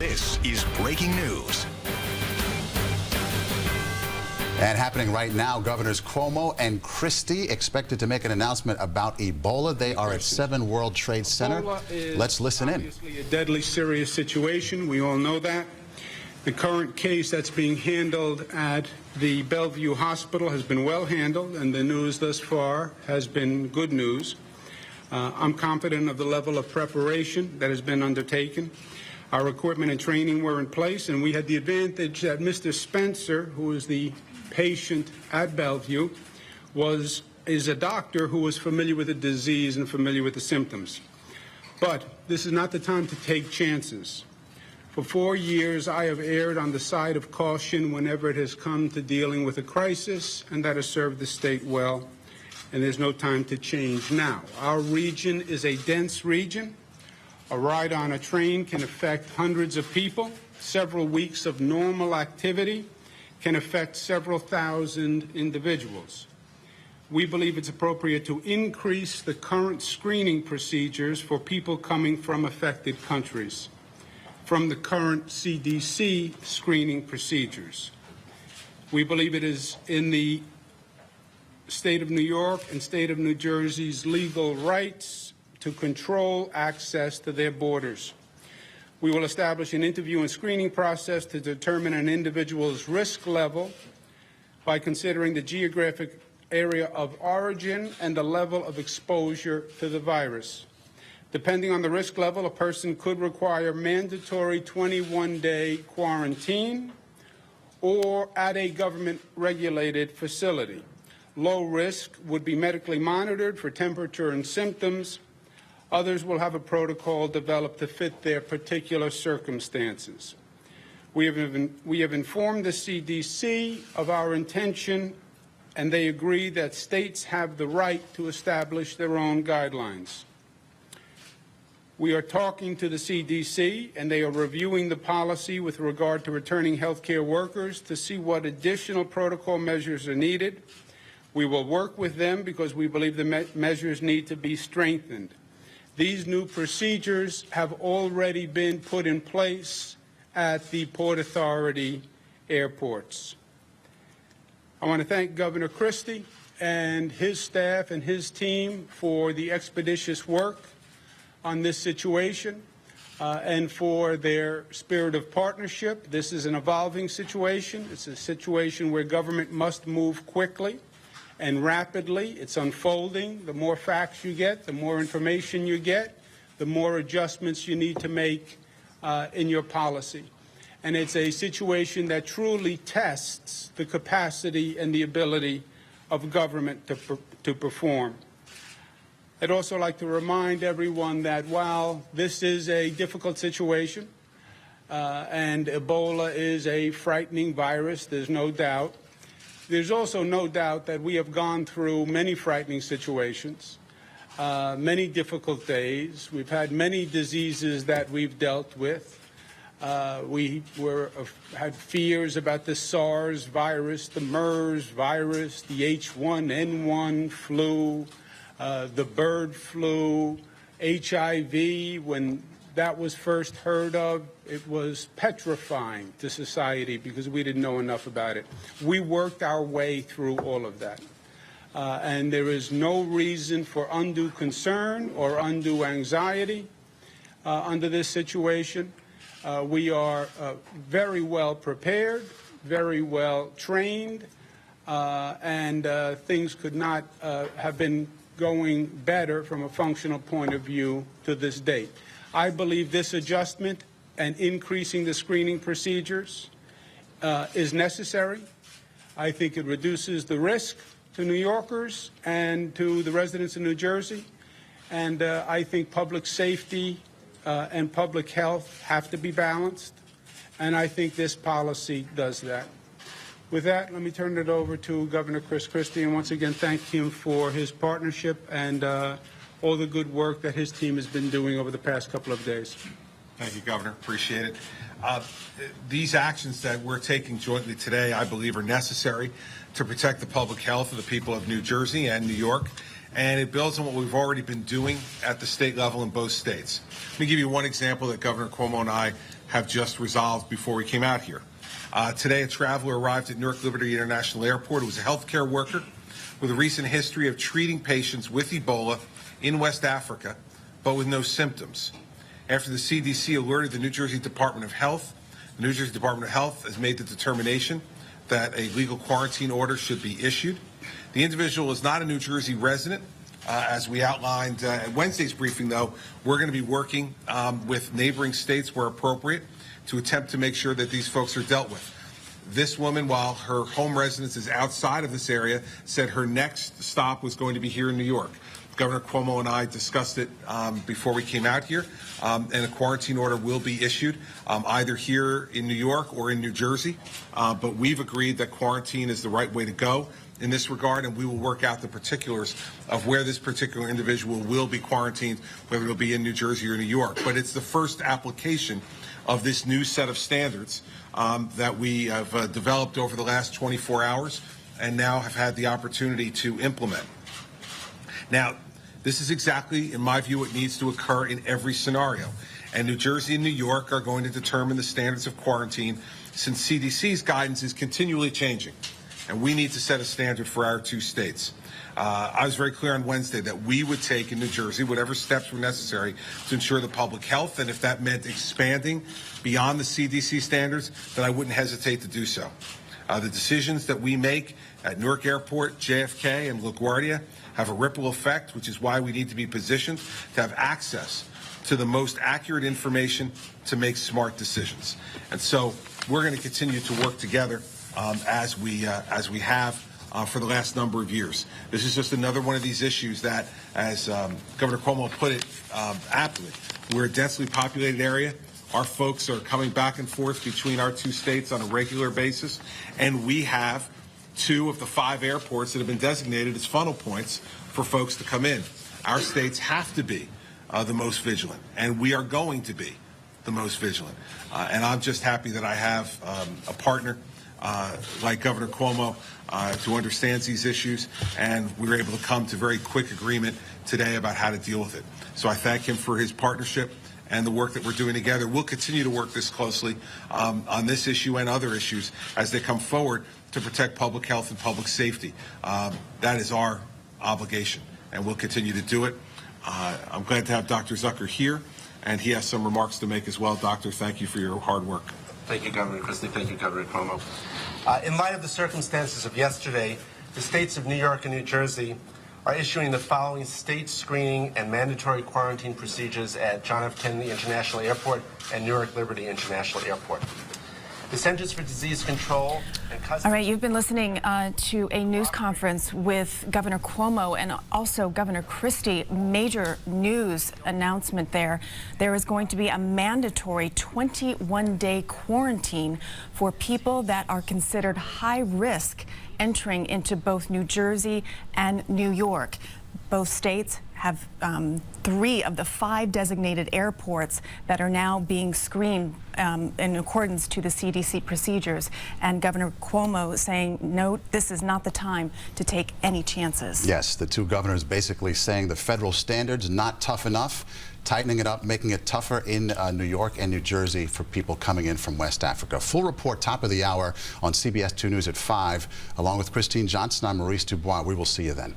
This is breaking news. And happening right now, Governors Cuomo and Christie expected to make an announcement about Ebola. They are at 7 World Trade Center. Let's listen in. Obviously a deadly serious situation. We all know that. The current case that's being handled at the Bellevue Hospital has been well handled, and the news thus far has been good news. I'm confident of the level of preparation that has been undertaken. Our equipment and training were in place, and we had the advantage that Mr. Spencer, who is the patient at Bellevue, is a doctor who was familiar with the disease and familiar with the symptoms. But this is not the time to take chances. For 4 years, I have erred on the side of caution whenever it has come to dealing with a crisis, and that has served the state well, and there's no time to change now. Our region is a dense region. A ride on a train can affect hundreds of people. Several weeks of normal activity can affect several thousand individuals. We believe it's appropriate to increase the current screening procedures for people coming from affected countries from the current CDC screening procedures. We believe it is in the state of New York and state of New Jersey's legal rights to control access to their borders. We will establish an interview and screening process to determine an individual's risk level by considering the geographic area of origin and the level of exposure to the virus. Depending on the risk level, a person could require mandatory 21-day quarantine or at a government-regulated facility. Low risk would be medically monitored for temperature and symptoms. Others will have a protocol developed to fit their particular circumstances. We have informed the CDC of our intention, and they agree that states have the right to establish their own guidelines. We are talking to the CDC, and they are reviewing the policy with regard to returning healthcare workers to see what additional protocol measures are needed. We will work with them because we believe the measures need to be strengthened. These new procedures have already been put in place at the Port Authority airports. I want to thank Governor Christie and his staff and his team for the expeditious work on this situation and for their spirit of partnership. This is an evolving situation. It's a situation where government must move quickly and rapidly. It's unfolding. The more facts you get, the more information you get, the more adjustments you need to make in your policy. And it's a situation that truly tests the capacity and the ability of government to perform. I'd also like to remind everyone that while this is a difficult situation and Ebola is a frightening virus, there's no doubt, there's also no doubt that we have gone through many frightening situations, many difficult days. We've had many diseases that we've dealt with. We had fears about the SARS virus, the MERS virus, the H1N1 flu, the bird flu, HIV. When that was first heard of, it was petrifying to society because we didn't know enough about it. We worked our way through all of that. And there is no reason for undue concern or undue anxiety under this situation. We are very well prepared, very well trained, and things could not have been going better from a functional point of view to this date. I believe this adjustment and increasing the screening procedures is necessary. I think it reduces the risk to New Yorkers and to the residents of New Jersey. And I think public safety and public health have to be balanced. And I think this policy does that. With that, let me turn it over to Governor Christie, and once again thank him for his partnership and all the good work that his team has been doing over the past couple of days. Thank you, Governor. Appreciate it. These actions that we're taking jointly today, I believe, are necessary to protect the public health of the people of New Jersey and New York. and it builds on what we've already been doing at the state level in both states. Let me give you one example that Governor Cuomo and I have just resolved before we came out here. Today, a traveler arrived at Newark Liberty International Airport. It was a healthcare worker with a recent history of treating patients with Ebola in West Africa, but with no symptoms. After the CDC alerted the New Jersey Department of Health, the New Jersey Department of Health has made the determination that a legal quarantine order should be issued. The individual is not a New Jersey resident. As we outlined at Wednesday's briefing, though, we're going to be working with neighboring states where appropriate to attempt to make sure that these folks are dealt with. This woman, while her home residence is outside of this area, said her next stop was going to be here in New York. Governor Cuomo and I discussed it before we came out here, and a quarantine order will be issued either here in New York or in New Jersey. But we've agreed that quarantine is the right way to go in this regard, and we will work out the particulars of where this particular individual will be quarantined, whether it'll be in New Jersey or New York. But it's the first application of this new set of standards that we have developed over the last 24 hours and now have had the opportunity to implement. Now, this is exactly, in my view, what needs to occur in every scenario. And New Jersey and New York are going to determine the standards of quarantine, since CDC's guidance is continually changing. And we need to set a standard for our two states. I was very clear on Wednesday that we would take in New Jersey whatever steps were necessary to ensure the public health, and if that meant expanding beyond the CDC standards, then I wouldn't hesitate to do so. The decisions that we make at Newark Airport, JFK, and LaGuardia have a ripple effect, which is why we need to be positioned to have access to the most accurate information to make smart decisions. And so we're going to continue to work together as we have for the last number of years. This is just another one of these issues that, as Governor Cuomo put it aptly, we're a densely populated area. Our folks are coming back and forth between our two states on a regular basis, and we have 2 of the 5 airports that have been designated as funnel points for folks to come in. Our states have to be the most vigilant, and we are going to be the most vigilant. And I'm just happy that I have a partner like Governor Cuomo who understands these issues, and we were able to come to very quick agreement today about how to deal with it. So I thank him for his partnership and the work that we're doing together. We'll continue to work this closely on this issue and other issues as they come forward to protect public health and public safety. That is our obligation, and we'll continue to do it. I'm glad to have Dr. Zucker here, and he has some remarks to make as well. Doctor, thank you for your hard work. Thank you, Governor Christie. Thank you, Governor Cuomo. In light of the circumstances of yesterday, the states of New York and New Jersey are issuing the following state screening and mandatory quarantine procedures at John F. Kennedy International Airport and Newark Liberty International Airport. The Centers for Disease Control and Custody. All right, you've been listening to a news conference with Governor Cuomo and also Governor Christie. Major news announcement there. There is going to be a mandatory 21-day quarantine for people that are considered high risk entering into both New Jersey and New York. Both states have 3 of the 5 designated airports that are now being screened in accordance to the CDC procedures. And Governor Cuomo saying, no, this is not the time to take any chances. Yes, the 2 governors basically saying the federal standards not tough enough, tightening it up, making it tougher in New York and New Jersey for people coming in from West Africa. Full report, top of the hour on CBS 2 News at 5. Along with Christine Johnson, I'm Maurice Dubois. We will see you then.